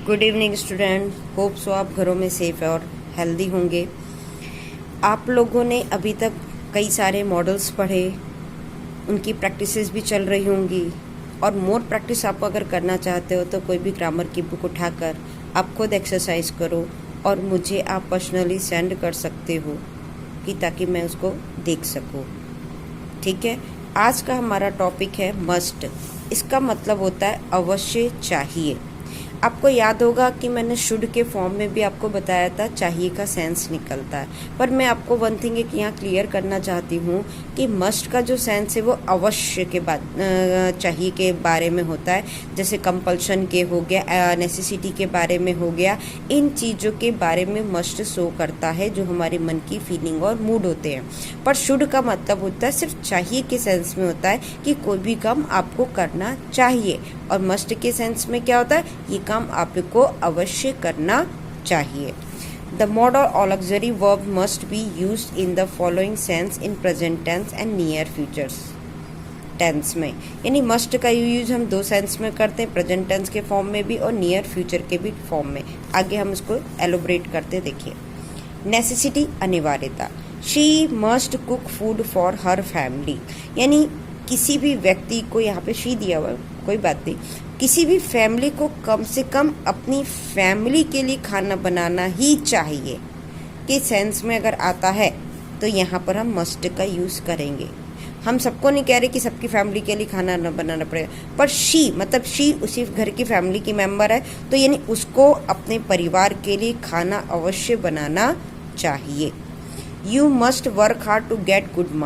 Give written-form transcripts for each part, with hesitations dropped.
Good evening student, hope so आप घरों में सेफ और हेल्दी होंगे। आप लोगों ने अभी तक कई सारे मॉडल्स पढ़े, उनकी प्रैक्टिसेस भी चल रही होंगी और मोर प्रैक्टिस आप अगर करना चाहते हो तो कोई भी ग्रामर की बुक उठाकर आप खुद एक्सरसाइज करो और मुझे आप पर्सनली सेंड कर सकते हो कि ताकि मैं उसको देख सकूं। ठीक है, आज का हमारा टॉपिक है मस्ट। इसका मतलब होता है अवश्य चाहिए। आपको याद होगा कि मैंने शुड के फॉर्म में भी आपको बताया था चाहिए का सेंस निकलता है, पर मैं आपको वन थिंग एक यहाँ क्लियर करना चाहती हूँ कि मस्ट का जो सेंस है वो अवश्य के बाद चाहिए के बारे में होता है। जैसे कंपल्शन के हो गया, नेसेसिटी के बारे में हो गया, इन चीज़ों के बारे में मस्ट शो करता है जो हमारे मन की फीलिंग और मूड होते हैं। पर शुड का मतलब होता है सिर्फ चाहिए के सेंस में होता है कि कोई भी काम आपको करना चाहिए, और मस्ट के सेंस में क्या होता है, ये काम आपको अवश्य करना चाहिए। The modal auxiliary verb must be used in the following sense in present tense and near futures tense में। यानी मस्ट का यूज हम दो सेंस में करते हैं, प्रेजेंट टेंस के फॉर्म में भी और नियर फ्यूचर के भी फॉर्म में। आगे हम इसको एलोबरेट करते देखिए। नेसेसिटी अनिवार्यता, she must cook food for her family. यानी किसी भी व्यक्ति को, यहाँ पे शी दिया हुआ कोई बात नहीं, किसी भी फैमिली को कम से कम अपनी फैमिली के लिए खाना बनाना ही चाहिए के सेंस में अगर आता है तो यहाँ पर हम मस्ट का यूज़ करेंगे। हम सबको नहीं कह रहे कि सबकी फैमिली के लिए खाना न बनाना पड़ेगा, पर शी मतलब शी उसी घर की फैमिली की मेंबर है, तो यानी उसको अपने परिवार के लिए खाना अवश्य बनाना चाहिए। You must work hard to get good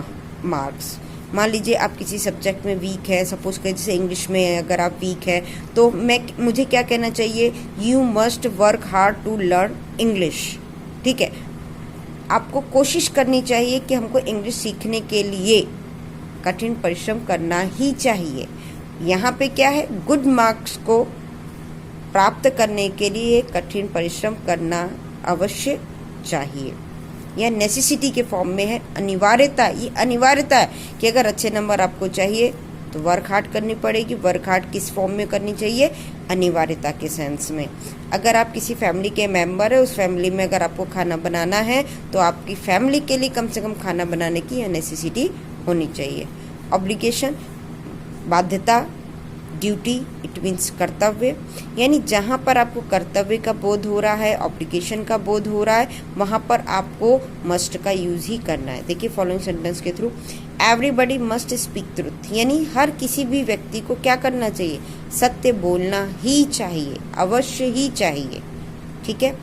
marks. मान लीजिए आप किसी सब्जेक्ट में वीक है, सपोज करें जैसे इंग्लिश में अगर आप वीक है तो मुझे क्या कहना चाहिए, you must work hard to learn English. ठीक है, आपको कोशिश करनी चाहिए कि हमको इंग्लिश सीखने के लिए कठिन परिश्रम करना ही चाहिए। यहाँ पे क्या है, गुड मार्क्स को प्राप्त करने के लिए कठिन परिश्रम करना अवश्य चाहिए। यह नेसेसिटी के फॉर्म में है, अनिवार्यता। ये अनिवार्यता है कि अगर अच्छे नंबर आपको चाहिए तो वर्क हार्ड करनी पड़ेगी। वर्क हार्ड किस फॉर्म में करनी चाहिए, अनिवार्यता के सेंस में। अगर आप किसी फैमिली के मेंबर है, उस फैमिली में अगर आपको खाना बनाना है तो आपकी फैमिली के लिए कम से कम खाना बनाने की यह नेसेसिटी होनी चाहिए। ऑब्लिगेशन, बाध्यता, ड्यूटी, इट मीन्स कर्तव्य। यानी जहाँ पर आपको कर्तव्य का बोध हो रहा है, ऑब्लिगेशन का बोध हो रहा है, वहाँ पर आपको मस्ट का यूज ही करना है। देखिए फॉलोइंग सेंटेंस के through, everybody must speak truth. यानी हर किसी भी व्यक्ति को क्या करना चाहिए, सत्य बोलना ही चाहिए, अवश्य ही चाहिए। ठीक है।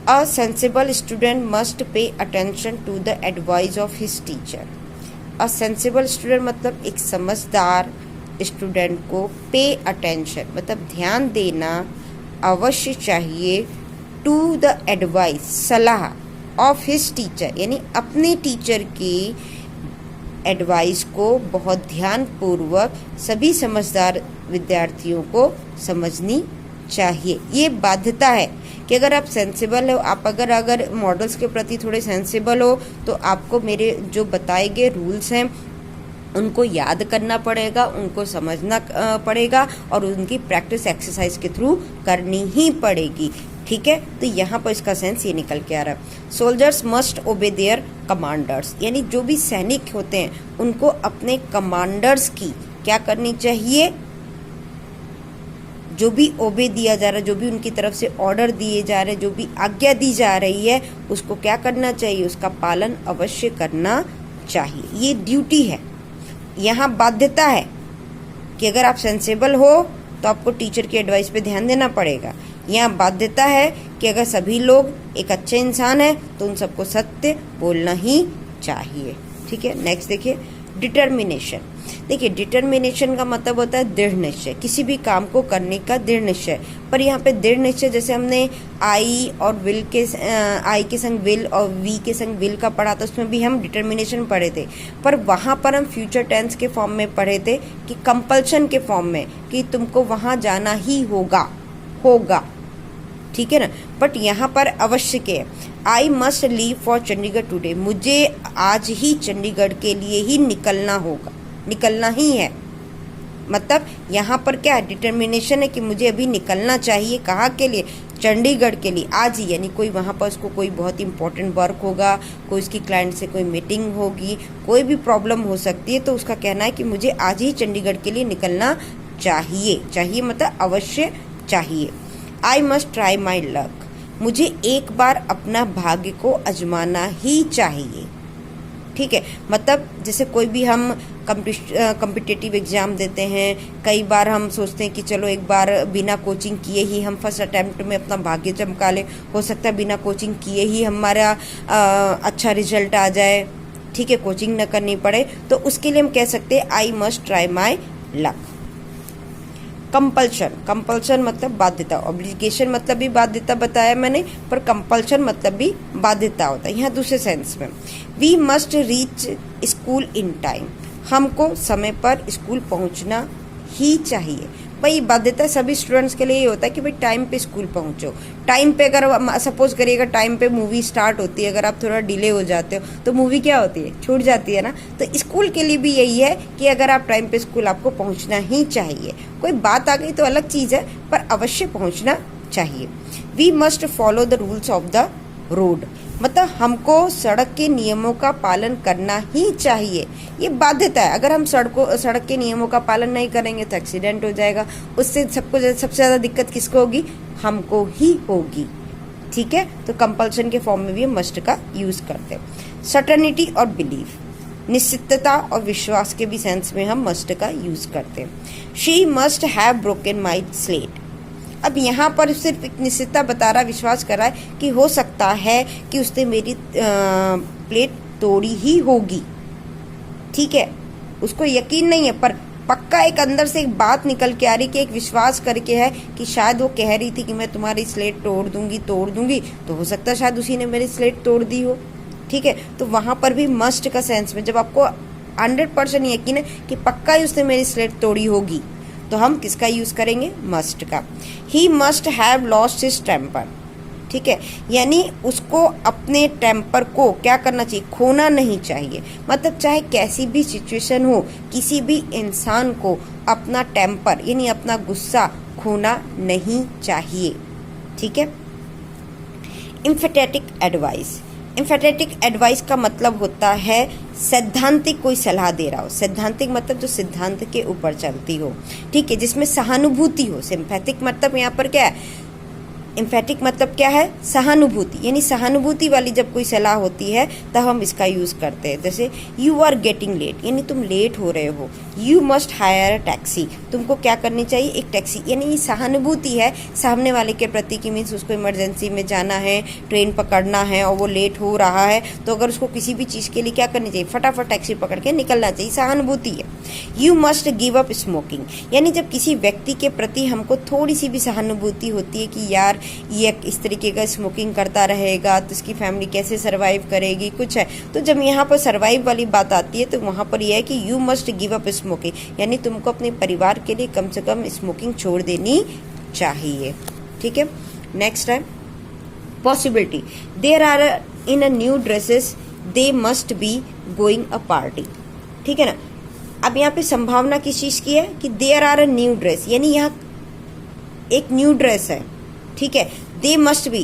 A sensible student must pay attention to the advice of his teacher. A sensible student मतलब एक समझदार स्टूडेंट को पे अटेंशन मतलब ध्यान देना अवश्य चाहिए टू द एडवाइस सलाह ऑफ हिज टीचर, यानी अपने टीचर की एडवाइस को बहुत ध्यान पूर्वक सभी समझदार विद्यार्थियों को समझनी चाहिए। ये बाध्यता है कि अगर आप सेंसिबल हो, आप अगर मॉडल्स के प्रति थोड़े सेंसिबल हो तो आपको मेरे जो बताए गए रूल्स हैं उनको याद करना पड़ेगा, उनको समझना पड़ेगा और उनकी प्रैक्टिस एक्सरसाइज के थ्रू करनी ही पड़ेगी। ठीक है, तो यहाँ पर इसका सेंस ये निकल के आ रहा है। सोल्जर्स मस्ट ओबे देयर कमांडर्स। यानी जो भी सैनिक होते हैं उनको अपने कमांडर्स की क्या करनी चाहिए, जो भी ओबे दिया जा रहा है, जो भी उनकी तरफ से ऑर्डर दिए जा रहे हैं, जो भी आज्ञा दी जा रही है, उसको क्या करना चाहिए, उसका पालन अवश्य करना चाहिए। ये ड्यूटी है। यहाँ बाध्यता है कि अगर आप सेंसेबल हो तो आपको टीचर की एडवाइस पे ध्यान देना पड़ेगा। यहाँ बाध्यता है कि अगर सभी लोग एक अच्छे इंसान है तो उन सबको सत्य बोलना ही चाहिए। ठीक है, नेक्स्ट देखिए डिटर्मिनेशन। देखिए डिटर्मिनेशन का मतलब होता है दृढ़ निश्चय, किसी भी काम को करने का दृढ़ निश्चय। पर यहाँ पे दृढ़ निश्चय जैसे हमने आई और विल के आई के संग विल और वी के संग विल का पढ़ा था, उसमें भी हम डिटर्मिनेशन पढ़े थे, पर वहाँ पर हम फ्यूचर टेंस के फॉर्म में पढ़े थे कि कंपल्शन के फॉर्म में कि तुमको वहाँ जाना ही होगा। ठीक है ना, बट यहाँ पर अवश्य के I must leave for Chandigarh today. मुझे आज ही चंडीगढ़ के लिए ही निकलना होगा, निकलना ही है। मतलब यहाँ पर क्या है, डिटर्मिनेशन है कि मुझे अभी निकलना चाहिए। कहाँ के लिए? चंडीगढ़ के लिए, आज ही। यानी कोई वहाँ पर उसको कोई बहुत इंपॉर्टेंट वर्क होगा, कोई उसकी क्लाइंट से कोई मीटिंग होगी, कोई भी प्रॉब्लम हो सकती है, तो उसका कहना है कि मुझे आज ही चंडीगढ़ के लिए निकलना चाहिए। चाहिए मतलब अवश्य चाहिए। I must try my luck, मुझे एक बार अपना भाग्य को आजमाना ही चाहिए। ठीक है, मतलब जैसे कोई भी हम कॉम्पिटिटिव एग्जाम देते हैं, कई बार हम सोचते हैं कि चलो एक बार बिना कोचिंग किए ही हम फर्स्ट अटेम्प्ट में अपना भाग्य चमका लें। हो सकता है बिना कोचिंग किए ही हमारा अच्छा रिजल्ट आ जाए। ठीक है, कोचिंग न करनी पड़े, तो उसके लिए हम कह सकते हैं I must try my luck. Compulsion, compulsion मतलब बाध्यता। ऑब्लिगेशन मतलब भी बाध्यता बताया मैंने, पर कंपल्शन मतलब भी बाध्यता होता है। यहाँ दूसरे सेंस में, we must reach school in time, हमको समय पर स्कूल पहुँचना ही चाहिए। भाई बाध्यता सभी स्टूडेंट्स के लिए ये होता है कि भाई टाइम पे स्कूल पहुँचो। टाइम पे अगर सपोज करिएगा टाइम पे मूवी स्टार्ट होती है, अगर आप थोड़ा डिले हो जाते हो तो मूवी क्या होती है, छूट जाती है ना। तो स्कूल के लिए भी यही है कि अगर आप टाइम पे स्कूल आपको पहुँचना ही चाहिए। कोई बात आ गई तो अलग चीज़ है, पर अवश्य पहुँचना चाहिए। We must follow the rules of the road, मतलब हमको सड़क के नियमों का पालन करना ही चाहिए। ये बाध्यता है। अगर हम सड़क के नियमों का पालन नहीं करेंगे तो एक्सीडेंट हो जाएगा। उससे सबसे ज़्यादा दिक्कत किसको होगी? हमको ही होगी। ठीक है, तो कंपल्शन के फॉर्म में भी हम मस्ट का यूज करते हैं। सर्टेनिटी और बिलीफ, निश्चितता और विश्वास के भी सेंस में हम मस्ट का यूज करते हैं। She must have broken my slate, अब यहाँ पर सिर्फ एक निश्चितता बता रहा, विश्वास कर रहा है कि हो सकता है कि उसने मेरी प्लेट तोड़ी ही होगी। ठीक है, उसको यकीन नहीं है, पर पक्का एक अंदर से एक बात निकल के आ रही कि एक विश्वास करके है कि शायद वो कह रही थी कि मैं तुम्हारी स्लेट तोड़ दूंगी, तो हो सकता है शायद उसी ने मेरी स्लेट तोड़ दी हो। ठीक है, तो वहाँ पर भी मस्ट का सेंस में जब आपको 100% यकीन है कि पक्का ही उसने मेरी स्लेट तोड़ी होगी, तो हम किसका यूज करेंगे? मस्ट का। He must have lost his temper, ठीक है, यानी उसको अपने टेम्पर को क्या करना चाहिए? खोना नहीं चाहिए। मतलब चाहे कैसी भी सिचुएशन हो, किसी भी इंसान को अपना टेम्पर यानी अपना गुस्सा खोना नहीं चाहिए। ठीक है। एम्फेटेटिक एडवाइस, एम्फेटेटिक एडवाइस का मतलब होता है सैद्धांतिक कोई सलाह दे रहा हो। सैद्धांतिक मतलब जो सिद्धांत के ऊपर चलती हो, ठीक है, जिसमें सहानुभूति हो। सिंपैथिक मतलब यहाँ पर क्या है? एम्फेटिक मतलब क्या है? सहानुभूति, यानी सहानुभूति वाली जब कोई सलाह होती है तब हम इसका यूज करते हैं। जैसे यू आर गेटिंग लेट, यानी तुम लेट हो रहे हो। You must higher a taxi, तुमको क्या करनी चाहिए? एक टैक्सी, यानी ये सहानुभूति है सामने वाले के प्रति की। मीन्स उसको इमरजेंसी में जाना है, ट्रेन पकड़ना है और वो लेट हो रहा है, तो अगर उसको किसी भी चीज़ के लिए क्या करनी चाहिए? फटाफट टैक्सी पकड़ के निकलना चाहिए। सहानुभूति है। You must give up smoking, यानी जब किसी व्यक्ति के प्रति हमको थोड़ी सी भी सहानुभूति होती है कि यार ये इस तरीके का स्मोकिंग करता रहेगा तो इसकी फैमिली कैसे सरवाइव करेगी, कुछ है, तो जब यहाँ पर सरवाइव वाली बात आती है तो वहाँ पर यह है कि you must give up smoking, यानी तुमको अपने परिवार के लिए कम से कम स्मोकिंग छोड़ देनी चाहिए। ठीक है। नेक्स्ट है possibility, there are in a new dresses they must be going a party. ठीक है ना। अब यहाँ पे संभावना किस चीज की है? कि there are a new dress, यानी यहाँ एक न्यू ड्रेस है। ठीक है। दे मस्ट बी,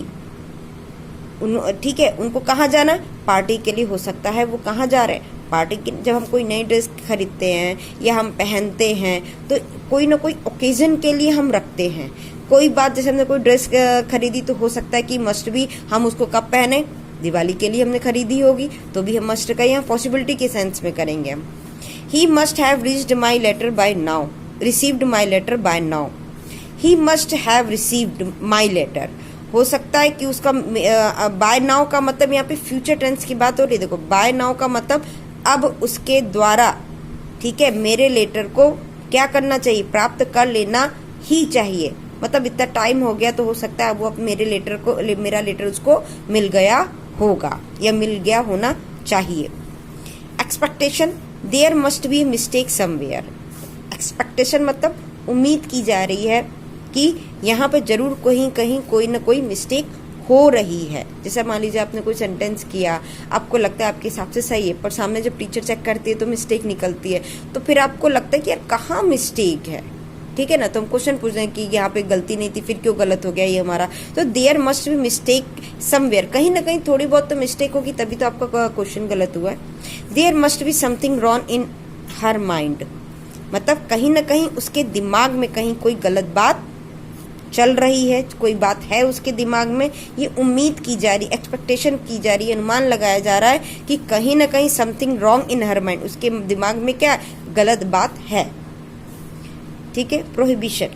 ठीक है, उनको कहाँ जाना? पार्टी के लिए। हो सकता है वो कहाँ जा रहे हैं? पार्टी के। जब हम कोई नई ड्रेस खरीदते हैं या हम पहनते हैं तो कोई ना कोई ओकेजन के लिए हम रखते हैं। कोई बात, जैसे हमने कोई ड्रेस खरीदी तो हो सकता है कि मस्ट बी हम उसको कब पहने? दिवाली के लिए हमने खरीदी होगी, तो भी हम मस्ट का यहाँ पॉसिबिलिटी के सेंस में करेंगे हम। He must have received my letter by now, received my letter by now. He must have received my letter, हो सकता है कि उसका बाय नाउ का मतलब यहाँ पे फ्यूचर टेंस की बात हो रही है। देखो बाय नाउ का मतलब अब उसके द्वारा, ठीक है, मेरे लेटर को क्या करना चाहिए? प्राप्त कर लेना ही चाहिए। मतलब इतना टाइम हो गया तो हो सकता है वो मेरे लेटर को, मेरा लेटर उसको मिल गया होगा या मिल गया होना चाहिए। Expectation, there must be mistake somewhere. Expectation मतलब उम्मीद की जा रही है कि यहाँ पे जरूर कहीं कहीं कोई ना कोई मिस्टेक हो रही है। जैसे मान लीजिए आपने कोई सेंटेंस किया, आपको लगता है आपके हिसाब से सही है, पर सामने जब टीचर चेक करती है तो मिस्टेक निकलती है, तो फिर आपको लगता है कि यार कहाँ मिस्टेक है, ठीक है ना। तो हम क्वेश्चन पूछ रहे हैं कि यहाँ पे गलती नहीं थी, फिर क्यों गलत हो गया ये हमारा। तो there must be mistake somewhere, कहीं ना कहीं थोड़ी बहुत तो मिस्टेक होगी, तभी तो आपका क्वेश्चन गलत हुआ है। There must be something wrong in her mind, मतलब कहीं ना कहीं उसके दिमाग में कहीं कोई गलत बात चल रही है, कोई बात है उसके दिमाग में। ये उम्मीद की जा रही, एक्सपेक्टेशन की जा रही है, अनुमान लगाया जा रहा है कि कहीं ना कहीं something wrong in her mind, उसके दिमाग में क्या गलत बात है, ठीक है। प्रोहिबिशन,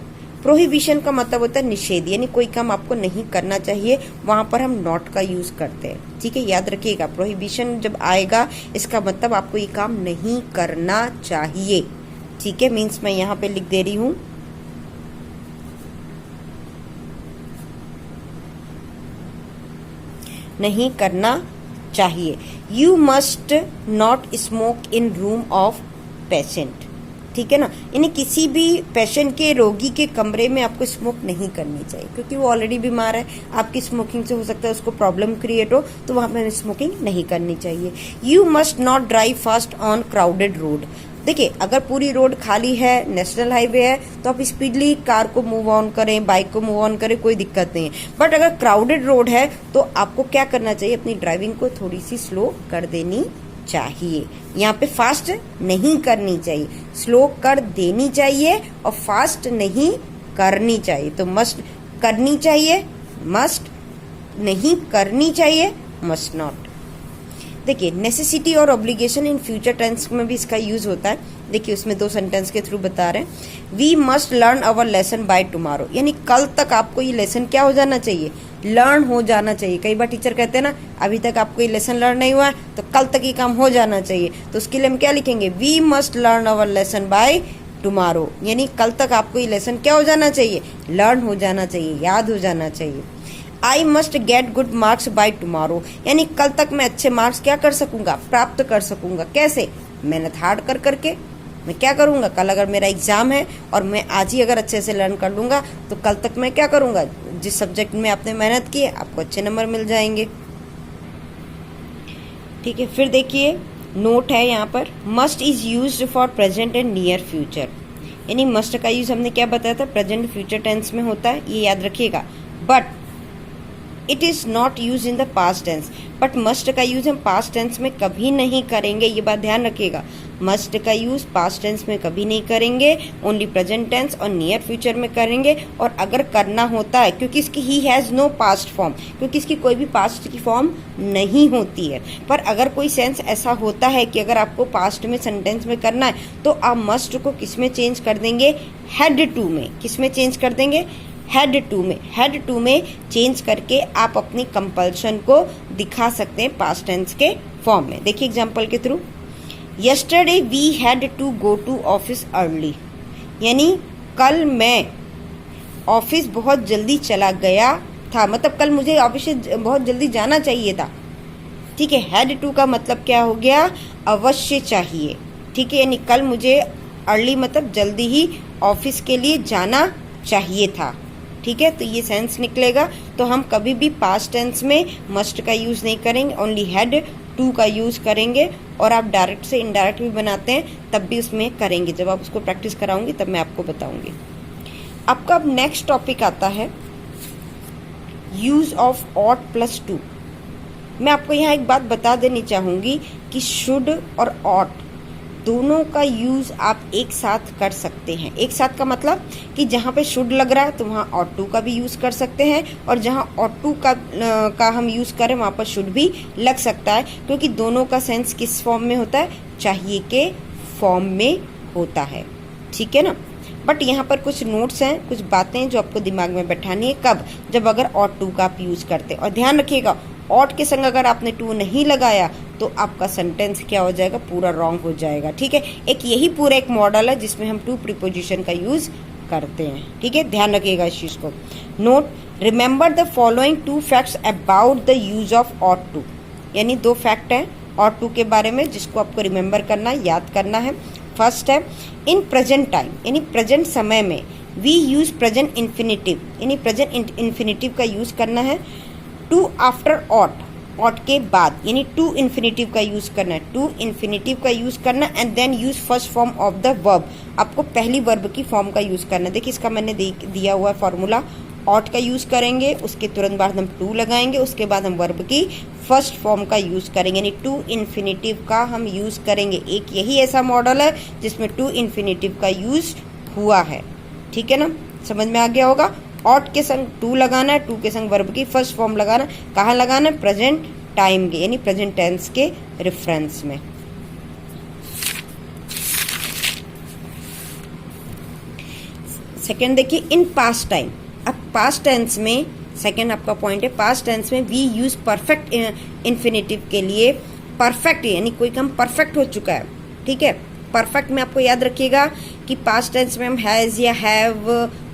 प्रोहिबिशन का मतलब होता है निषेध, यानी कोई काम आपको नहीं करना चाहिए, वहां पर हम नॉट का यूज करते हैं, ठीक है। याद रखिएगा, प्रोहिबिशन जब आएगा इसका मतलब आपको ये काम नहीं करना चाहिए, ठीक है। मीन्स मैं यहाँ पे लिख दे रही हूं, नहीं करना चाहिए। You must not smoke in room of patient, ठीक है ना। यानी किसी भी पेशेंट के, रोगी के कमरे में आपको स्मोक नहीं करनी चाहिए, क्योंकि वो ऑलरेडी बीमार है, आपकी स्मोकिंग से हो सकता है उसको प्रॉब्लम क्रिएट हो, तो वहां पर स्मोकिंग नहीं करनी चाहिए। You must not drive fast on crowded road, देखिए अगर पूरी रोड खाली है, नेशनल हाईवे है, तो आप स्पीडली कार को मूव ऑन करें, बाइक को मूव ऑन करें, कोई दिक्कत नहीं है। बट अगर क्राउडेड रोड है तो आपको क्या करना चाहिए, अपनी ड्राइविंग को थोड़ी सी स्लो कर देनी चाहिए। यहाँ पे फास्ट नहीं करनी चाहिए, स्लो कर देनी चाहिए और फास्ट नहीं करनी चाहिए। तो मस्ट करनी चाहिए, मस्ट नहीं करनी चाहिए, मस्ट नॉट। देखिए नेसेसिटी और ऑब्लिगेशन इन फ्यूचर टेंस में भी इसका यूज होता है। देखिए उसमें दो सेंटेंस के थ्रू बता रहे हैं, we must learn our lesson by tomorrow, यानी कल तक आपको ये लेसन क्या हो जाना चाहिए, लर्न हो जाना चाहिए। कई बार टीचर कहते हैं ना अभी तक आपको ये लेसन लर्न नहीं हुआ है, तो कल तक ये काम हो जाना चाहिए। तो उसके लिए हम क्या लिखेंगे, we must learn our lesson by tomorrow, यानी कल तक आपको ये लेसन क्या हो जाना चाहिए, लर्न हो जाना चाहिए, याद हो जाना चाहिए। I must get good marks bye tomorrow, यानी कल तक मैं अच्छे मार्क्स क्या कर सकूंगा, प्राप्त कर सकूंगा। कैसे, मेहनत हार्ड कर करके। मैं क्या करूंगा, कल अगर मेरा एग्जाम है और मैं आज ही अगर अच्छे से लर्न कर लूंगा, तो कल तक मैं क्या करूंगा, जिस सब्जेक्ट में आपने मेहनत की है आपको अच्छे नंबर मिल जाएंगे, ठीक है। फिर देखिए नोट है यहाँ पर, must is used for present and near future, यानी मस्ट का यूज हमने क्या बताया था, प्रेजेंट फ्यूचर टेंस में होता है, ये याद रखिएगा। But it is not use in the past tense, but must का यूज हम पास्ट टेंस में कभी नहीं करेंगे, ये बात ध्यान रखिएगा। मस्ट का यूज पास्ट टेंस में कभी नहीं करेंगे, ओनली प्रेजेंट टेंस और नियर फ्यूचर में करेंगे। और अगर करना होता है, क्योंकि इसकी ही हैज नो पास्ट फॉर्म, क्योंकि इसकी कोई भी पास्ट की फॉर्म नहीं होती है। पर अगर कोई सेंस ऐसा होता है कि अगर आपको पास्ट में सेंटेंस में करना है, तो आप मस्ट को किस में चेंज कर देंगे, हैड टू में। किस में चेंज कर देंगे, हैड टू में। हैड टू में चेंज करके आप अपनी कंपल्शन को दिखा सकते हैं पास्ट टेंस के फॉर्म में। देखिए एग्जांपल के through, yesterday we had to go to office early, यानी कल मैं ऑफिस बहुत जल्दी चला गया था, मतलब कल मुझे ऑफिस बहुत जल्दी जाना चाहिए था, ठीक है। हैड टू का मतलब क्या हो गया, अवश्य चाहिए, ठीक है। यानी कल मुझे अर्ली मतलब जल्दी ही ऑफिस के लिए जाना चाहिए था, ठीक है। तो ये सेंस निकलेगा। तो हम कभी भी पास्ट टेंस में मस्ट का यूज नहीं करेंगे, ओनली हैड टू का यूज करेंगे। और आप डायरेक्ट से इनडायरेक्ट भी बनाते हैं तब भी उसमें करेंगे, जब आप उसको प्रैक्टिस कराऊंगी तब मैं आपको बताऊंगी। आपका अब नेक्स्ट टॉपिक आता है use of ought plus to. मैं आपको यहाँ एक बात बता देनी चाहूंगी कि शुड और ऑट दोनों का यूज आप एक साथ कर सकते हैं। एक साथ का मतलब कि जहाँ पे शुड लग रहा है तो वहाँ ऑट टू का भी यूज कर सकते हैं, और जहाँ ऑट टू का हम यूज करें वहाँ पर शुड भी लग सकता है, क्योंकि दोनों का सेंस किस फॉर्म में होता है, चाहिए के फॉर्म में होता है, ठीक है ना। बट यहाँ पर कुछ नोट्स हैं, कुछ बातें जो आपको दिमाग में बैठानी है। कब, जब अगर ऑट टू का आप यूज करते हैं। और ध्यान रखिएगा, ऑट के संग अगर आपने टू नहीं लगाया तो आपका सेंटेंस क्या हो जाएगा, पूरा रॉन्ग हो जाएगा, ठीक है। एक यही पूरा एक मॉडल है जिसमें हम टू प्रीपोजिशन का यूज करते हैं, ठीक है। ध्यान रखिएगा इस चीज को। Note, remember the following two facts about the use of ought to, यानी दो फैक्ट है ऑट टू के बारे में जिसको आपको रिमेंबर करना है, याद करना है। फर्स्ट है, इन प्रेजेंट टाइम, यानी प्रेजेंट समय में वी यूज प्रेजेंट इन्फिनिटिव, यानी प्रेजेंट इन्फिनिटिव का यूज करना है टू आफ्टर ऑट, ऑट के बाद, यानी टू इन्फिनेटिव का यूज करना है, टू इन्फिनेटिव का यूज करना and then use first form of the verb. आपको पहली वर्ब की फॉर्म का यूज करना है। देखिए इसका मैंने दिया हुआ है फॉर्मूला, ऑट का यूज करेंगे, उसके तुरंत बाद हम टू लगाएंगे, उसके बाद हम वर्ब की फर्स्ट फॉर्म का यूज करेंगे, यानी टू इन्फिनेटिव का हम यूज करेंगे। एक यही ऐसा मॉडल है जिसमें टू इन्फिनेटिव का यूज हुआ है। ठीक है ना, समझ में आ गया होगा। ऑट के संग टू लगाना है, टू के संग वर्ब की फर्स्ट फॉर्म लगाना, कहाँ लगाना है, प्रेजेंट टाइम के यानी प्रेजेंट टेंस के रेफरेंस में। सेकंड देखिए इन पास्ट टाइम। अब पास्ट टेंस में सेकंड आपका पॉइंट है, पास्ट टेंस में वी यूज परफेक्ट इन्फिनेटिव के लिए। परफेक्ट यानी कोई काम परफेक्ट हो चुका है। ठीक है, परफेक्ट में आपको याद रखिएगा कि पास्ट टेंस में हम हैज या हैव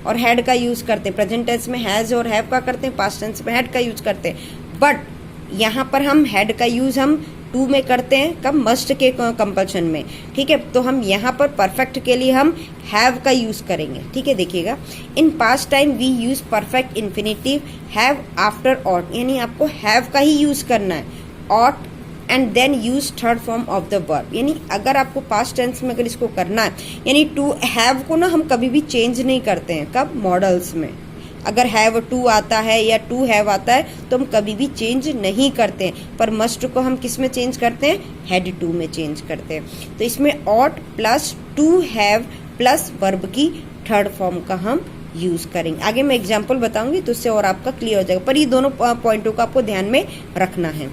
और हैड का यूज करते हैं, प्रेजेंट टेंस में हैज और हैव का करते हैं, पास्ट टेंस में हैड का यूज करते हैं। बट यहाँ पर हम हैड का यूज हम टू में करते हैं, कब, मस्ट के कंपल्शन में। ठीक है, तो हम यहाँ पर परफेक्ट के लिए हम हैव का यूज करेंगे। ठीक है, देखिएगा in past time we use perfect infinitive have after ought, यानी आपको हैव का ही यूज करना है, ought and then use third form of the verb. यानी अगर आपको पास्ट टेंस में अगर इसको करना है, यानी टू हैव को ना हम कभी भी चेंज नहीं करते हैं, कब, मॉडल्स में। अगर हैव टू आता है या टू हैव आता है तो हम कभी भी चेंज नहीं करते हैं, पर मस्ट को हम किस में चेंज करते हैं, हैड टू में चेंज करते हैं। तो इसमें ought plus to have plus verb की थर्ड फॉर्म का हम यूज करेंगे। आगे मैं एग्जाम्पल बताऊंगी तो उससे और आपका क्लियर हो जाएगा, पर ये दोनों पॉइंटों को आपको ध्यान में रखना है।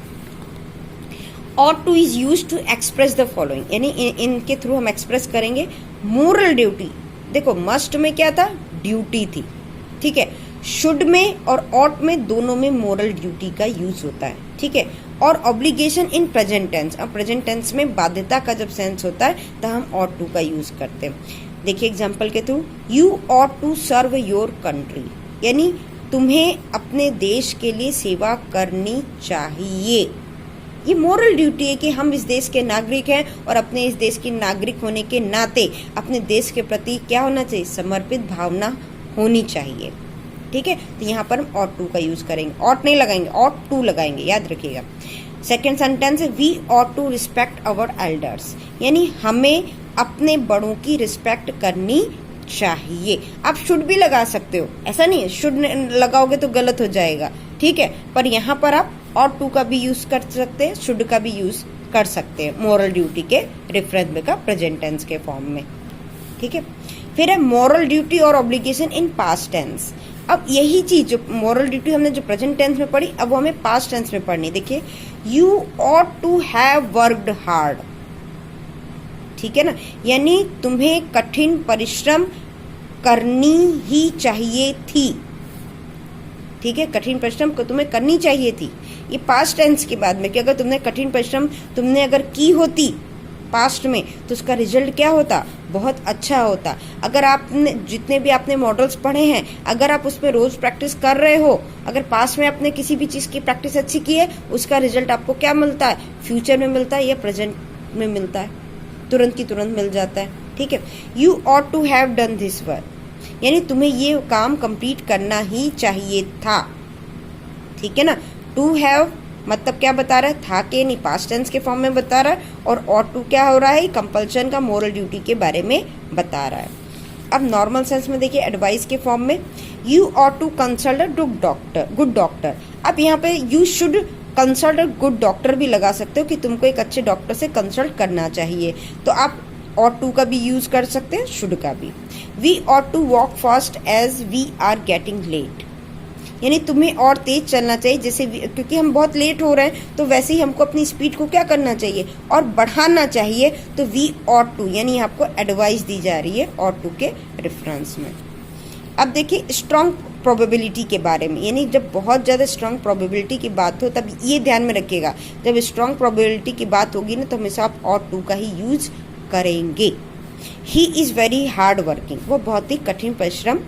ought to is used to express the following, यानी इनके थ्रू हम एक्सप्रेस करेंगे मोरल ड्यूटी। देखो मस्ट में क्या था, ड्यूटी थी। ठीक है, शुड में और ought में दोनों में मोरल ड्यूटी का यूज होता है। ठीक है, और ऑब्लिगेशन इन प्रेजेंट टेंस, अब प्रेजेंट टेंस में बाध्यता का जब सेंस होता है तो हम ought to का यूज करते हैं। देखिए एग्जाम्पल के through, you ought to serve your country, यानी तुम्हें अपने देश के लिए सेवा करनी चाहिए। ये मोरल ड्यूटी है कि हम इस देश के नागरिक हैं और अपने इस देश के नागरिक होने के नाते अपने देश के प्रति क्या होना चाहिए, समर्पित भावना होनी चाहिए। ठीक है, तो यहाँ पर हम ought to का यूज करेंगे, ought नहीं लगाएंगे, ought to लगाएंगे, याद रखिएगा। सेकेंड सेंटेंस है we ought to respect our elders, यानी हमें अपने बड़ों की रिस्पेक्ट करनी चाहिए। आप शुड भी लगा सकते हो, ऐसा नहीं है शुड लगाओगे तो गलत हो जाएगा। ठीक है, पर यहाँ पर आप ought to का भी यूज कर सकते हैं, शुड का भी यूज कर सकते हैं मोरल ड्यूटी के रेफरेंस में का प्रेजेंट टेंस के फॉर्म में। ठीक है, फिर है मोरल ड्यूटी और ऑब्लिगेशन इन पास्ट टेंस। अब यही चीज जो मोरल ड्यूटी हमने जो प्रेजेंट टेंस में पढ़ी, अब वो हमें पास्ट टेंस में पढ़नी। देखिए you ought to have worked hard, ठीक है ना, यानी तुम्हें कठिन परिश्रम करनी ही चाहिए थी। ठीक है, कठिन परिश्रम को तुम्हें करनी चाहिए थी, ये पास्ट टेंस के बाद में कि अगर तुमने कठिन परिश्रम तुमने अगर की होती पास्ट में तो उसका रिजल्ट क्या होता, बहुत अच्छा होता। अगर आपने जितने भी आपने मॉडल्स पढ़े हैं, अगर आप उसमें रोज प्रैक्टिस कर रहे हो, अगर पास्ट में आपने किसी भी चीज की प्रैक्टिस अच्छी की है, उसका रिजल्ट आपको क्या मिलता है, फ्यूचर में मिलता है या प्रेजेंट में मिलता है, तुरंत की तुरंत मिल जाता है। ठीक है, you ought to have done this work, यानी तुम्हें ये काम कंप्लीट करना ही चाहिए था। ठीक है ना, टू हैव मतलब क्या बता रहा है, था के नहीं, पास्ट टेंस के फॉर्म में बता रहा है, और ought to क्या हो रहा है, कंपल्शन का मोरल ड्यूटी के बारे में बता रहा है। अब नॉर्मल सेंस में देखिए एडवाइस के फॉर्म में, you ought to consult a good doctor. अब यहाँ पे you should consult a good doctor भी लगा सकते हो कि तुमको एक अच्छे डॉक्टर से कंसल्ट करना चाहिए, तो आप ought to का भी यूज कर सकते हैं, शुड का भी। We ought to walk fast as we are getting late, यानी तुम्हें और तेज चलना चाहिए, जैसे क्योंकि हम बहुत लेट हो रहे हैं तो वैसे ही हमको अपनी स्पीड को क्या करना चाहिए और बढ़ाना चाहिए। तो वी ought to यानी आपको एडवाइस दी जा रही है ought to के रेफरेंस में। अब देखिए स्ट्रॉन्ग प्रोबेबिलिटी के बारे में, यानी जब बहुत ज़्यादा स्ट्रॉन्ग प्रोबेबिलिटी की बात हो तब ये ध्यान में रखिएगा, जब स्ट्रॉन्ग प्रोबेबिलिटी की बात होगी ना तो हमेशा आप ought to का ही यूज करेंगे। He is very hard working, वो बहुत ही कठिन परिश्रम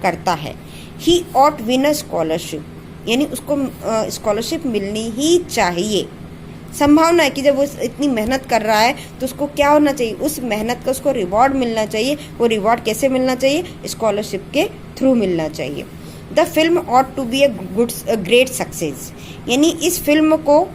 करता है। ही ought विन अ स्कॉलरशिप, यानी उसको स्कॉलरशिप मिलनी ही चाहिए। संभावना है कि जब वो इतनी मेहनत कर रहा है तो उसको क्या होना चाहिए, उस मेहनत का उसको रिवॉर्ड मिलना चाहिए। वो रिवॉर्ड कैसे मिलना चाहिए, स्कॉलरशिप के थ्रू मिलना चाहिए। The film ought to be a great success, यानी इस फिल्म को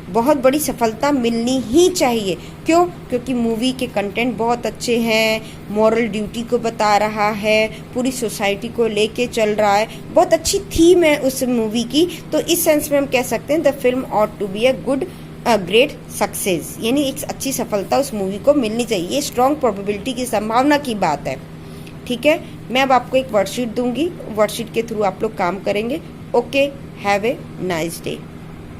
बहुत बड़ी सफलता मिलनी ही चाहिए। क्यों? क्योंकि मूवी के कंटेंट बहुत अच्छे हैं, मॉरल ड्यूटी को बता रहा है, पूरी सोसाइटी को लेके चल रहा है, बहुत अच्छी थीम है उस मूवी की। तो इस सेंस में हम कह सकते हैं the film ought to be a great success, यानी एक अच्छी सफलता उस मूवी को मिलनी चाहिए। ये स्ट्रॉन्ग प्रोबेबिलिटी की संभावना की बात है। ठीक है, मैं अब आपको एक वर्कशीट दूंगी, वर्कशीट के थ्रू आप लोग काम करेंगे। Okay, have a nice day.